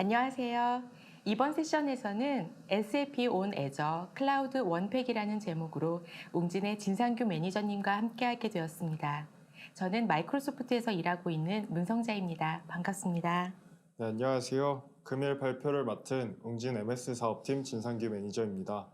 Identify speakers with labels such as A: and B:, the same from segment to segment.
A: 안녕하세요. 이번 세션에서는 SAP 온 애저 클라우드 원팩이라는 제목으로 웅진의 진상규 매니저님과 함께하게 되었습니다. 저는 마이크로소프트에서 일하고 있는 문성자입니다. 반갑습니다.
B: 네, 안녕하세요. 금일 발표를 맡은 웅진 MS 사업팀 진상규 매니저입니다.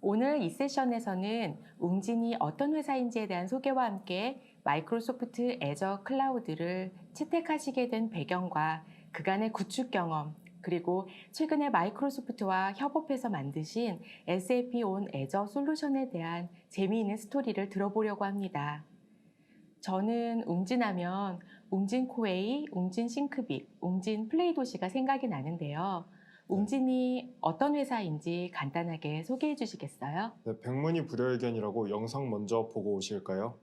A: 오늘 이 세션에서는 웅진이 어떤 회사인지에 대한 소개와 함께 마이크로소프트 애저 클라우드를 채택하시게 된 배경과 그간의 구축 경험, 그리고 최근에 마이크로소프트와 협업해서 만드신 SAP 온 애저 솔루션에 대한 재미있는 스토리를 들어보려고 합니다. 저는 웅진하면 웅진 코웨이, 웅진 싱크빅, 웅진 플레이 도시가 생각이 나는데요.
B: 네,
A: 웅진이 어떤 회사인지 간단하게 소개해 주시겠어요?
B: 네, 백문이 불여일견이라고 영상 먼저 보고 오실까요?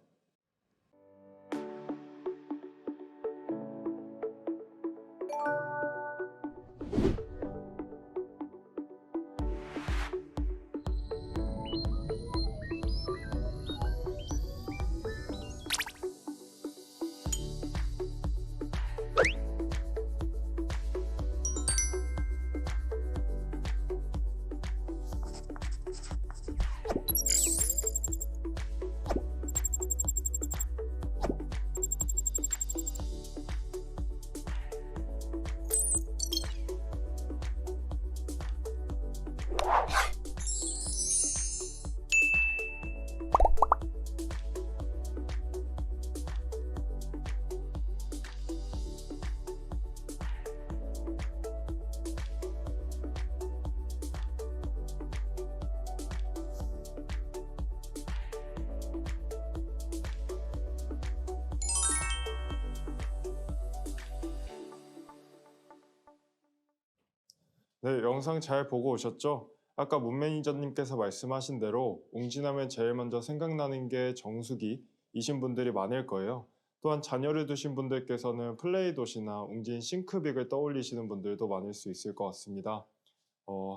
B: 네, 영상 잘 보고 오셨죠? 아까 문 매니저님께서 말씀하신 대로 웅진하면 제일 먼저 생각나는 게 정수기이신 분들이 많을 거예요. 또한 자녀를 두신 분들께서는 플레이 도시나 웅진 싱크빅을 떠올리시는 분들도 많을 수 있을 것 같습니다.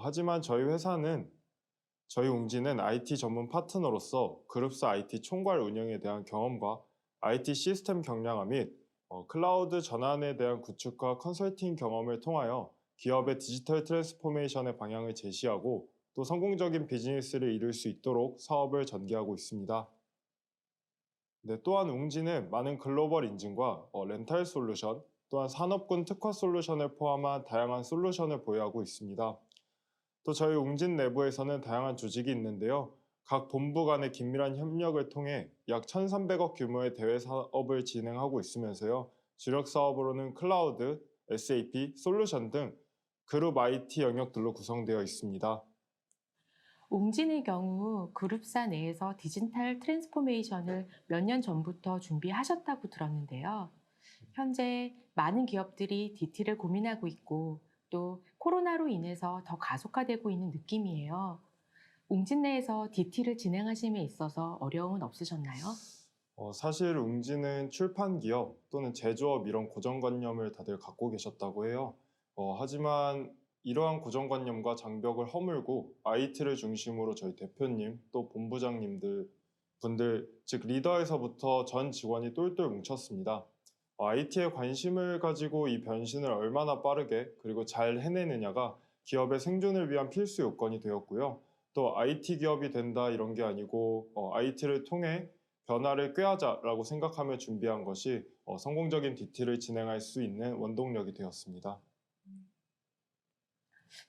B: 하지만 저희 웅진은 IT 전문 파트너로서 그룹사 IT 총괄 운영에 대한 경험과 IT 시스템 경량화 및 클라우드 전환에 대한 구축과 컨설팅 경험을 통하여 기업의 디지털 트랜스포메이션의 방향을 제시하고 또 성공적인 비즈니스를 이룰 수 있도록 사업을 전개하고 있습니다. 네, 또한 웅진은 많은 글로벌 인증과 렌탈 솔루션, 또한 산업군 특화 솔루션을 포함한 다양한 솔루션을 보유하고 있습니다. 또 저희 웅진 내부에서는 다양한 조직이 있는데요. 각 본부 간의 긴밀한 협력을 통해 약 1,300억 규모의 대외 사업을 진행하고 있으면서요. 주력 사업으로는 클라우드, SAP, 솔루션 등 그룹 IT 영역들로 구성되어 있습니다.
A: 웅진의 경우 그룹사 내에서 디지털 트랜스포메이션을 몇 년 전부터 준비하셨다고 들었는데요. 현재 많은 기업들이 DT를 고민하고 있고 또 코로나로 인해서 더 가속화되고 있는 느낌이에요. 웅진 내에서 DT를 진행하심에 있어서 어려움은 없으셨나요?
B: 사실 웅진은 출판 기업 또는 제조업 이런 고정관념을 다들 갖고 계셨다고 해요. 하지만 이러한 고정관념과 장벽을 허물고 IT를 중심으로 저희 대표님 또 본부장님들 분들 즉 리더에서부터 전 직원이 똘똘 뭉쳤습니다. IT에 관심을 가지고 이 변신을 얼마나 빠르게 그리고 잘 해내느냐가 기업의 생존을 위한 필수 요건이 되었고요. 또 IT 기업이 된다 이런 게 아니고 IT를 통해 변화를 꾀하자라고 생각하며 준비한 것이 성공적인 DT를 진행할 수 있는 원동력이 되었습니다.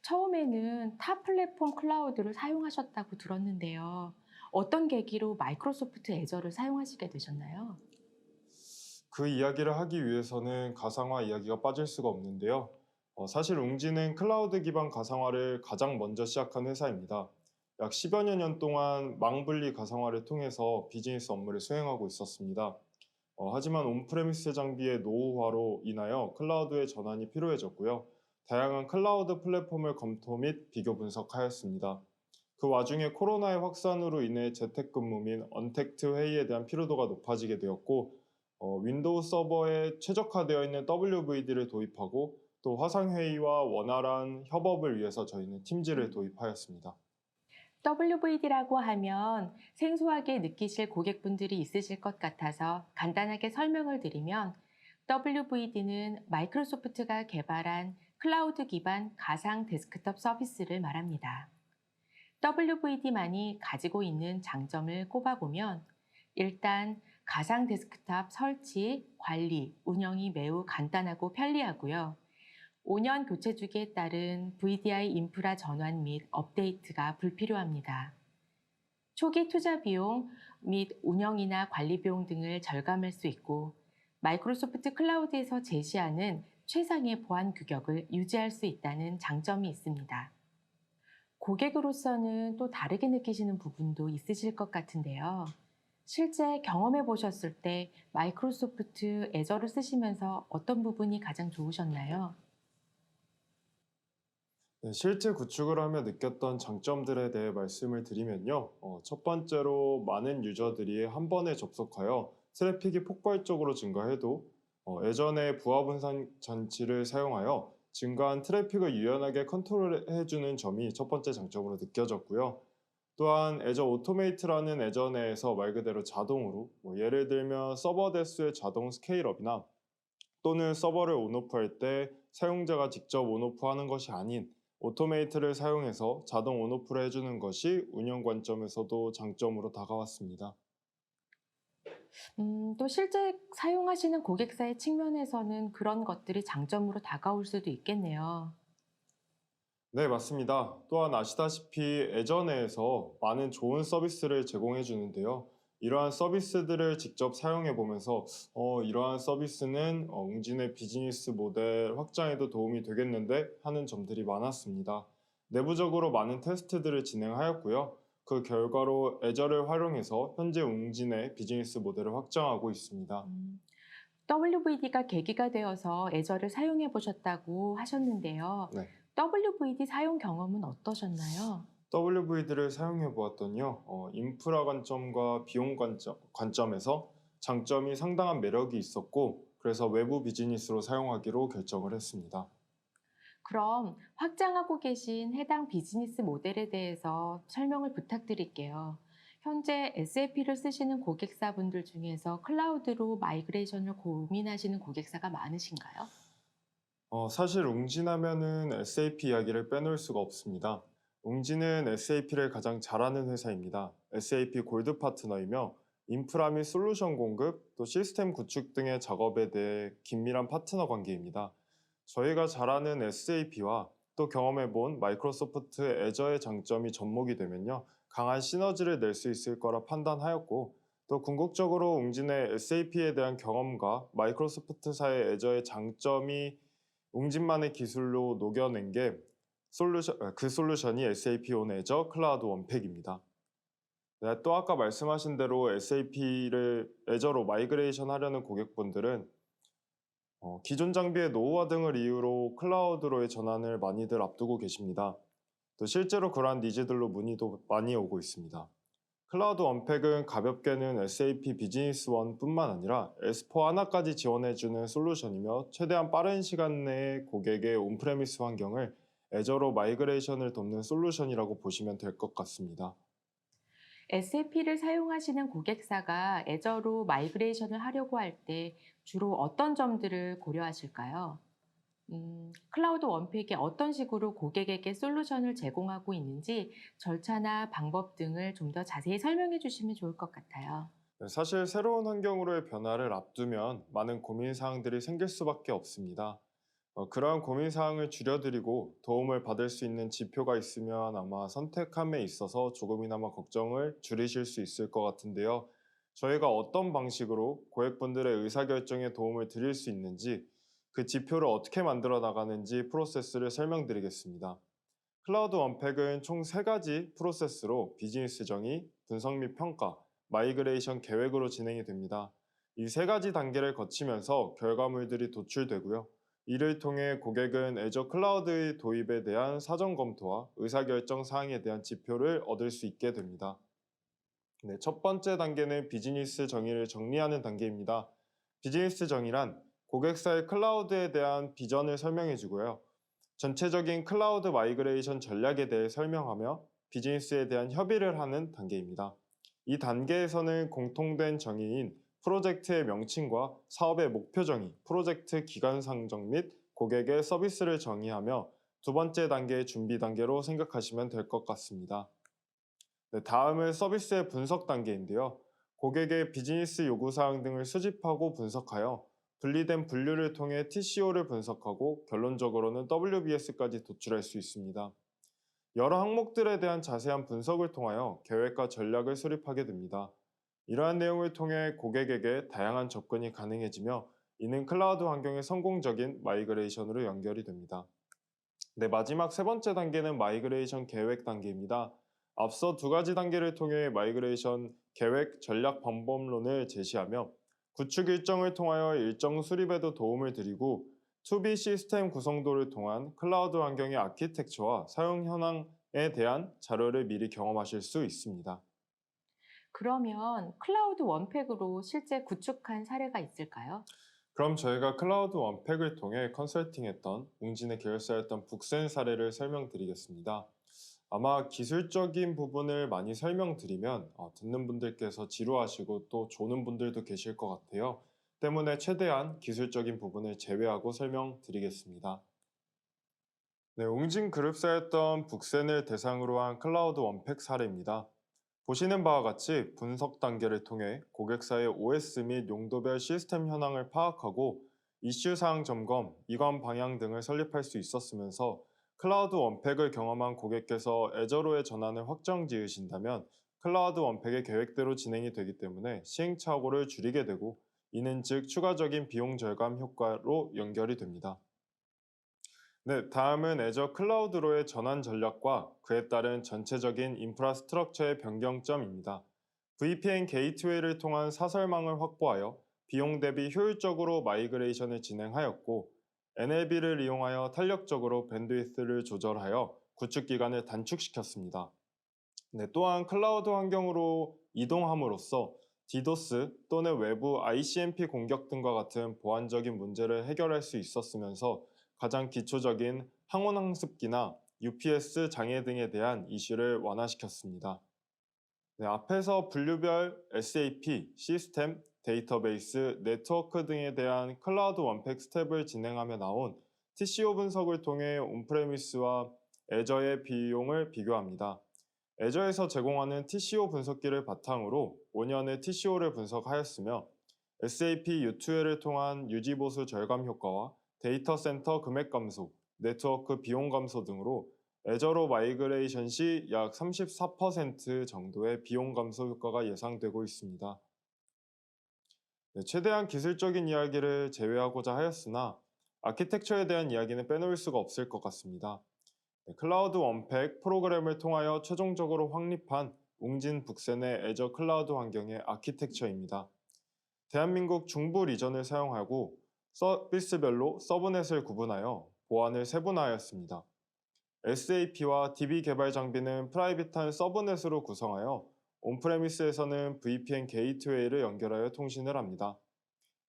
A: 처음에는 타 플랫폼 클라우드를 사용하셨다고 들었는데요. 어떤 계기로 마이크로소프트 애저를 사용하시게 되셨나요?
B: 그 이야기를 하기 위해서는 가상화 이야기가 빠질 수가 없는데요. 사실 웅진은 클라우드 기반 가상화를 가장 먼저 시작한 회사입니다. 약 10여 년 동안 망분리 가상화를 통해서 비즈니스 업무를 수행하고 있었습니다. 하지만 온프레미스 장비의 노후화로 인하여 클라우드의 전환이 필요해졌고요. 다양한 클라우드 플랫폼을 검토 및 비교 분석하였습니다. 그 와중에 코로나의 확산으로 인해 재택근무 및 언택트 회의에 대한 피로도가 높아지게 되었고, 윈도우 서버에 최적화되어 있는 WVD를 도입하고 또 화상회의와 원활한 협업을 위해서 저희는 팀즈를 도입하였습니다.
A: WVD라고 하면 생소하게 느끼실 고객분들이 있으실 것 같아서 간단하게 설명을 드리면 WVD는 마이크로소프트가 개발한 클라우드 기반 가상 데스크톱 서비스를 말합니다. WVD만이 가지고 있는 장점을 꼽아보면 일단 가상 데스크탑 설치, 관리, 운영이 매우 간단하고 편리하고요. 5년 교체 주기에 따른 VDI 인프라 전환 및 업데이트가 불필요합니다. 초기 투자 비용 및 운영이나 관리 비용 등을 절감할 수 있고 마이크로소프트 클라우드에서 제시하는 최상의 보안 규격을 유지할 수 있다는 장점이 있습니다. 고객으로서는 또 다르게 느끼시는 부분도 있으실 것 같은데요. 실제 경험해 보셨을 때 마이크로소프트 애저를 쓰시면서 어떤 부분이 가장 좋으셨나요?
B: 네, 실제 구축을 하며 느꼈던 장점들에 대해 말씀을 드리면요. 첫 번째로 많은 유저들이 한 번에 접속하여 트래픽이 폭발적으로 증가해도 예전에 부하 분산 장치를 사용하여 증가한 트래픽을 유연하게 컨트롤해주는 점이 첫 번째 장점으로 느껴졌고요. 또한 애저 오토메이트라는 애저 내에서 말 그대로 자동으로 예를 들면 서버 대수의 자동 스케일업이나 또는 서버를 온오프할 때 사용자가 직접 온오프하는 것이 아닌 오토메이트를 사용해서 자동 온오프를 해주는 것이 운영 관점에서도 장점으로 다가왔습니다.
A: 또 실제 사용하시는 고객사의 측면에서는 그런 것들이 장점으로 다가올 수도 있겠네요.
B: 네, 맞습니다. 또한 아시다시피 애저 내에서 많은 좋은 서비스를 제공해 주는데요. 이러한 서비스들을 직접 사용해 보면서 이러한 서비스는 웅진의 비즈니스 모델 확장에도 도움이 되겠는데 하는 점들이 많았습니다. 내부적으로 많은 테스트들을 진행하였고요. 그 결과로 애저를 활용해서 현재 웅진의 비즈니스 모델을 확장하고 있습니다.
A: WVD가 계기가 되어서 애저를 사용해 보셨다고 하셨는데요.
B: 네.
A: WVD 사용 경험은 어떠셨나요?
B: WVD를 사용해 보았더니요, 인프라 관점과 비용 관점에서 장점이 상당한 매력이 있었고, 그래서 외부 비즈니스로 사용하기로 결정을 했습니다.
A: 그럼 확장하고 계신 해당 비즈니스 모델에 대해서 설명을 부탁드릴게요. 현재 SAP를 쓰시는 고객사분들 중에서 클라우드로 마이그레이션을 고민하시는 고객사가 많으신가요?
B: 사실 웅진하면은 SAP 이야기를 빼놓을 수가 없습니다. 웅진은 SAP를 가장 잘하는 회사입니다. SAP 골드 파트너이며 인프라 및 솔루션 공급, 또 시스템 구축 등의 작업에 대해 긴밀한 파트너 관계입니다. 저희가 잘 아는 SAP와 또 경험해본 마이크로소프트 애저의 장점이 접목이 되면요, 강한 시너지를 낼 수 있을 거라 판단하였고, 또 궁극적으로 웅진의 SAP에 대한 경험과 마이크로소프트사의 애저의 장점이 웅진만의 기술로 녹여낸 게 그 솔루션이 SAP 온 애저 클라우드 원팩입니다. 네, 또 아까 말씀하신 대로 SAP를 애저로 마이그레이션 하려는 고객분들은 기존 장비의 노후화 등을 이유로 클라우드로의 전환을 많이들 앞두고 계십니다. 또 실제로 그러한 니즈들로 문의도 많이 오고 있습니다. 클라우드 원팩은 가볍게는 SAP 비즈니스 원뿐만 아니라 S4 하나까지 지원해주는 솔루션이며 최대한 빠른 시간 내에 고객의 온프레미스 환경을 애저로 마이그레이션을 돕는 솔루션이라고 보시면 될 것 같습니다.
A: SAP를 사용하시는 고객사가 애저로 마이그레이션을 하려고 할 때 주로 어떤 점들을 고려하실까요? 클라우드 원팩이 어떤 식으로 고객에게 솔루션을 제공하고 있는지 절차나 방법 등을 좀 더 자세히 설명해 주시면 좋을 것 같아요.
B: 네, 사실 새로운 환경으로의 변화를 앞두면 많은 고민 사항들이 생길 수밖에 없습니다. 그러한 고민 사항을 줄여드리고 도움을 받을 수 있는 지표가 있으면 아마 선택함에 있어서 조금이나마 걱정을 줄이실 수 있을 것 같은데요. 저희가 어떤 방식으로 고객분들의 의사결정에 도움을 드릴 수 있는지, 그 지표를 어떻게 만들어 나가는지 프로세스를 설명드리겠습니다. 클라우드 원팩은 총 3가지 프로세스로 비즈니스 정의, 분석 및 평가, 마이그레이션 계획으로 진행이 됩니다. 이 3가지 단계를 거치면서 결과물들이 도출되고요. 이를 통해 고객은 애저 클라우드의 도입에 대한 사전 검토와 의사결정 사항에 대한 지표를 얻을 수 있게 됩니다. 네, 첫 번째 단계는 비즈니스 정의를 정리하는 단계입니다. 비즈니스 정의란 고객사의 클라우드에 대한 비전을 설명해 주고요. 전체적인 클라우드 마이그레이션 전략에 대해 설명하며 비즈니스에 대한 협의를 하는 단계입니다. 이 단계에서는 공통된 정의인 프로젝트의 명칭과 사업의 목표 정의, 프로젝트 기간 상정 및 고객의 서비스를 정의하며 두 번째 단계의 준비 단계로 생각하시면 될 것 같습니다. 네, 다음은 서비스의 분석 단계인데요. 고객의 비즈니스 요구사항 등을 수집하고 분석하여 분리된 분류를 통해 TCO를 분석하고 결론적으로는 WBS까지 도출할 수 있습니다. 여러 항목들에 대한 자세한 분석을 통하여 계획과 전략을 수립하게 됩니다. 이러한 내용을 통해 고객에게 다양한 접근이 가능해지며 이는 클라우드 환경의 성공적인 마이그레이션으로 연결이 됩니다. 네, 마지막 세 번째 단계는 마이그레이션 계획 단계입니다. 앞서 두 가지 단계를 통해 마이그레이션 계획 전략 방법론을 제시하며 구축 일정을 통하여 일정 수립에도 도움을 드리고 To-B 시스템 구성도를 통한 클라우드 환경의 아키텍처와 사용 현황에 대한 자료를 미리 경험하실 수 있습니다.
A: 그러면 클라우드 원팩으로 실제 구축한 사례가 있을까요?
B: 그럼 저희가 클라우드 원팩을 통해 컨설팅했던 웅진의 계열사였던 북센 사례를 설명드리겠습니다. 아마 기술적인 부분을 많이 설명드리면 듣는 분들께서 지루하시고 또 조는 분들도 계실 것 같아요. 때문에 최대한 기술적인 부분을 제외하고 설명드리겠습니다. 네, 웅진그룹사였던 북센을 대상으로 한 클라우드 원팩 사례입니다. 보시는 바와 같이 분석 단계를 통해 고객사의 OS 및 용도별 시스템 현황을 파악하고 이슈 사항 점검, 이관 방향 등을 설립할 수 있었으면서 클라우드 원팩을 경험한 고객께서 애저로의 전환을 확정 지으신다면 클라우드 원팩의 계획대로 진행이 되기 때문에 시행착오를 줄이게 되고 이는 즉 추가적인 비용 절감 효과로 연결이 됩니다. 네, 다음은 애저 클라우드로의 전환 전략과 그에 따른 전체적인 인프라스트럭처의 변경점입니다. VPN 게이트웨이를 통한 사설망을 확보하여 비용 대비 효율적으로 마이그레이션을 진행하였고, NLB를 이용하여 탄력적으로 밴드위스를 조절하여 구축 기간을 단축시켰습니다. 네, 또한 클라우드 환경으로 이동함으로써 디도스 또는 외부 ICMP 공격 등과 같은 보안적인 문제를 해결할 수 있었으면서 가장 기초적인 항원학습기나 UPS 장애 등에 대한 이슈를 완화시켰습니다. 네, 앞에서 분류별 SAP, 시스템, 데이터베이스, 네트워크 등에 대한 클라우드 원팩 스텝을 진행하며 나온 TCO 분석을 통해 온프레미스와 애저의 비용을 비교합니다. 애저에서 제공하는 TCO 분석기를 바탕으로 5년의 TCO를 분석하였으며 SAP U2L을 통한 유지보수 절감 효과와 데이터 센터 금액 감소, 네트워크 비용 감소 등으로 애저로 마이그레이션 시 약 34% 정도의 비용 감소 효과가 예상되고 있습니다. 네, 최대한 기술적인 이야기를 제외하고자 하였으나 아키텍처에 대한 이야기는 빼놓을 수가 없을 것 같습니다. 네, 클라우드 원팩 프로그램을 통하여 최종적으로 확립한 웅진 북센의 애저 클라우드 환경의 아키텍처입니다. 대한민국 중부 리전을 사용하고 서비스별로 서브넷을 구분하여 보안을 세분화하였습니다. SAP와 DB 개발 장비는 프라이빗한 서브넷으로 구성하여 온프레미스에서는 VPN 게이트웨이를 연결하여 통신을 합니다.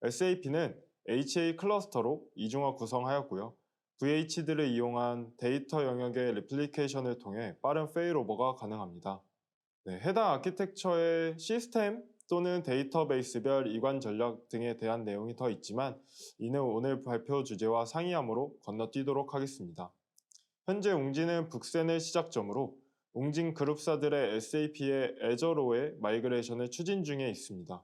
B: SAP는 HA 클러스터로 이중화 구성하였고요. VHD를 이용한 데이터 영역의 레플리케이션을 통해 빠른 페일오버가 가능합니다. 네, 해당 아키텍처의 시스템 또는 데이터베이스별 이관 전략 등에 대한 내용이 더 있지만 이는 오늘 발표 주제와 상이함으로 건너뛰도록 하겠습니다. 현재 웅진은 북센을 시작점으로 웅진 그룹사들의 SAP의 애저로의 마이그레이션을 추진 중에 있습니다.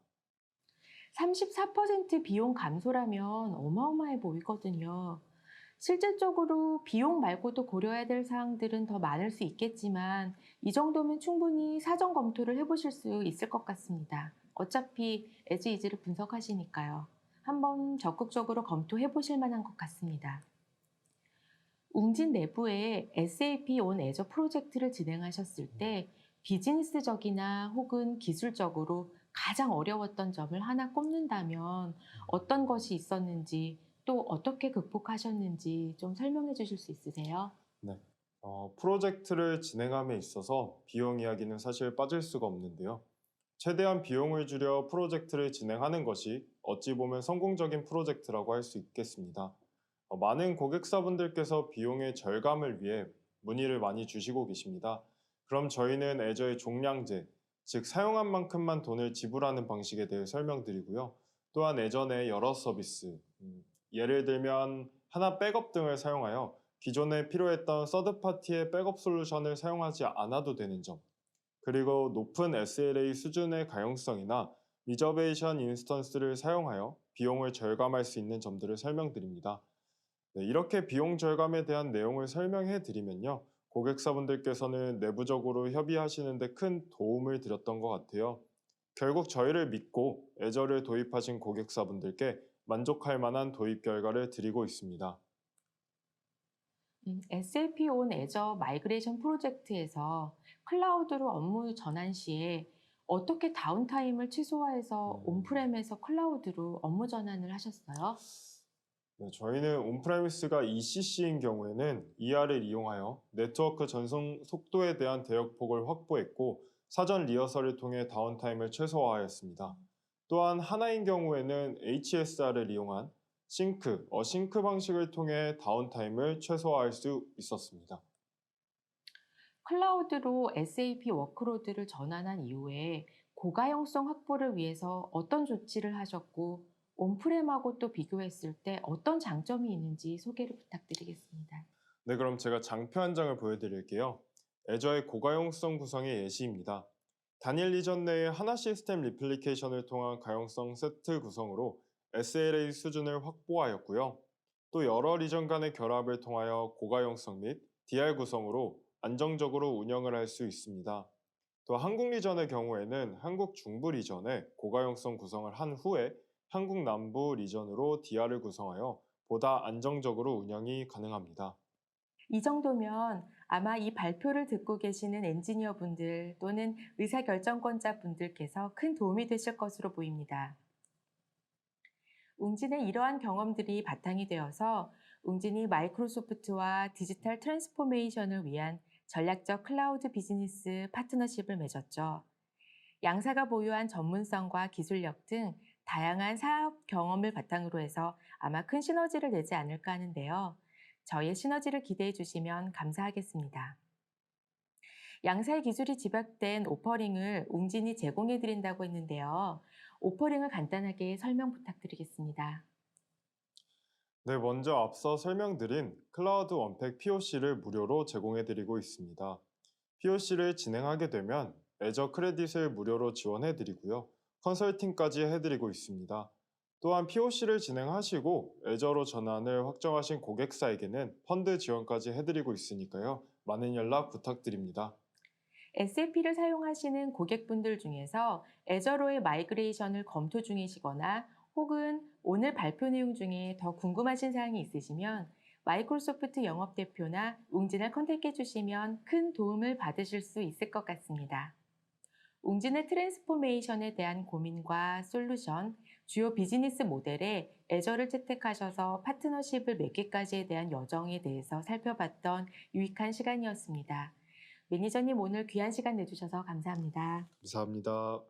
A: 34% 비용 감소라면 어마어마해 보이거든요. 실질적으로 비용 말고도 고려해야 될 사항들은 더 많을 수 있겠지만 이 정도면 충분히 사전 검토를 해보실 수 있을 것 같습니다. 어차피 as is를 분석하시니까요. 한번 적극적으로 검토해 보실 만한 것 같습니다. 웅진 내부에 SAP 온 애저 프로젝트를 진행하셨을 때 비즈니스적이나 혹은 기술적으로 가장 어려웠던 점을 하나 꼽는다면 어떤 것이 있었는지 또 어떻게 극복하셨는지 좀 설명해 주실 수 있으세요?
B: 네. 프로젝트를 진행함에 있어서 비용 이야기는 사실 빠질 수가 없는데요. 최대한 비용을 줄여 프로젝트를 진행하는 것이 어찌 보면 성공적인 프로젝트라고 할 수 있겠습니다. 많은 고객사분들께서 비용의 절감을 위해 문의를 많이 주시고 계십니다. 그럼 저희는 애저의 종량제, 즉 사용한 만큼만 돈을 지불하는 방식에 대해 설명드리고요. 또한 애저 내 여러 서비스, 예를 들면 하나 백업 등을 사용하여 기존에 필요했던 서드파티의 백업 솔루션을 사용하지 않아도 되는 점, 그리고 높은 SLA 수준의 가용성이나 리저베이션 인스턴스를 사용하여 비용을 절감할 수 있는 점들을 설명드립니다. 네, 이렇게 비용 절감에 대한 내용을 설명해 드리면요. 고객사분들께서는 내부적으로 협의하시는 데 큰 도움을 드렸던 것 같아요. 결국 저희를 믿고 애저를 도입하신 고객사분들께 만족할 만한 도입 결과를 드리고 있습니다.
A: SAP 온 애저 마이그레이션 프로젝트에서 클라우드로 업무 전환 시에 어떻게 다운타임을 최소화해서
B: 음,
A: 온프렘에서 클라우드로 업무 전환을 하셨어요?
B: 네, 저희는 온프레미스가 ECC인 경우에는 ER을 이용하여 네트워크 전송 속도에 대한 대역폭을 확보했고 사전 리허설을 통해 다운타임을 최소화하였습니다. 또한 하나인 경우에는 HSR을 이용한 어싱크 방식을 통해 다운타임을 최소화할 수 있었습니다.
A: 클라우드로 SAP 워크로드를 전환한 이후에 고가용성 확보를 위해서 어떤 조치를 하셨고, 온프렘하고 또 비교했을 때 어떤 장점이 있는지 소개를 부탁드리겠습니다.
B: 네, 그럼 제가 장표 한 장을 보여드릴게요. 애저의 고가용성 구성의 예시입니다. 단일 리전 내의 하나 시스템 리플리케이션을 통한 가용성 세트 구성으로 SLA 수준을 확보하였고요. 또 여러 리전 간의 결합을 통하여 고가용성 및 DR 구성으로 안정적으로 운영을 할 수 있습니다. 또 한국 리전의 경우에는 한국 중부 리전에 고가용성 구성을 한 후에 한국 남부 리전으로 DR을 구성하여 보다 안정적으로 운영이 가능합니다.
A: 이 정도면 아마 이 발표를 듣고 계시는 엔지니어 분들 또는 의사결정권자 분들께서 큰 도움이 되실 것으로 보입니다. 웅진의 이러한 경험들이 바탕이 되어서 웅진이 마이크로소프트와 디지털 트랜스포메이션을 위한 전략적 클라우드 비즈니스 파트너십을 맺었죠. 양사가 보유한 전문성과 기술력 등 다양한 사업 경험을 바탕으로 해서 아마 큰 시너지를 내지 않을까 하는데요. 저희의 시너지를 기대해 주시면 감사하겠습니다. 양사의 기술이 집약된 오퍼링을 웅진이 제공해 드린다고 했는데요. 오퍼링을 간단하게 설명 부탁드리겠습니다.
B: 네, 먼저 앞서 설명드린 클라우드 원팩 POC를 무료로 제공해드리고 있습니다. POC를 진행하게 되면 애저 크레딧을 무료로 지원해드리고요. 컨설팅까지 해드리고 있습니다. 또한 POC를 진행하시고 애저로 전환을 확정하신 고객사에게는 펀드 지원까지 해드리고 있으니까요. 많은 연락 부탁드립니다.
A: SAP를 사용하시는 고객분들 중에서 애저로의 마이그레이션을 검토 중이시거나 혹은 오늘 발표 내용 중에 더 궁금하신 사항이 있으시면 마이크로소프트 영업대표나 웅진을 컨택해 주시면 큰 도움을 받으실 수 있을 것 같습니다. 웅진의 트랜스포메이션에 대한 고민과 솔루션, 주요 비즈니스 모델에 애저를 채택하셔서 파트너십을 맺기까지에 대한 여정에 대해서 살펴봤던 유익한 시간이었습니다. 매니저님 오늘 귀한 시간 내주셔서 감사합니다.
B: 감사합니다.